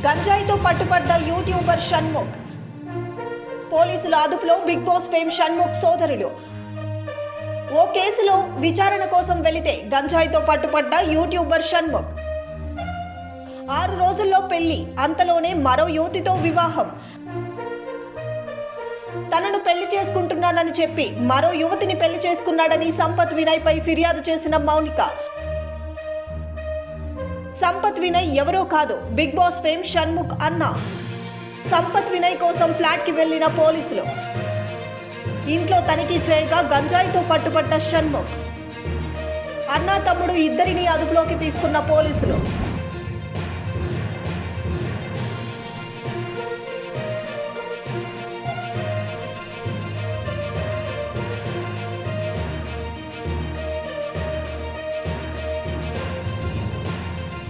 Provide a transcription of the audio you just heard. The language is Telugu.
గంజాయితో పట్టుపడ్డ యూట్యూబర్ షణ్ముఖ్. పోలీసుల అదుపులో బిగ్ బాస్ ఫేమ్ షణ్ముఖ్ సోదరులు. ఓ కేసులో విచారణ కోసం వెళితే గంజాయితో పట్టుపడ్డ యూట్యూబర్ షణ్ముఖ్. 6 రోజుల్లో పెళ్లి, అంతలోనే మరో యువతితో వివాహం. తనను పెళ్లి చేసుకుంటున్నానని చెప్పి మరో యువతిని పెళ్లి చేసుకున్నాడని సంపత్ వినయ్ పై ఫిర్యాదు చేసిన మౌనిక. సంపత్ వినయ్ ఎవరో కాదు, బిగ్ బాస్ ఫేమ్ షణ్ముఖ్ అన్న. సంపత్ వినయ్ కోసం ఫ్లాట్ కి వెళ్లిన పోలీసులు ఇంట్లో తనిఖీ చేయగా గంజాయితో పట్టుపడ్డ షణ్ముఖ్. అన్నా తమ్ముడు ఇద్దరిని అదుపులోకి తీసుకున్న పోలీసులు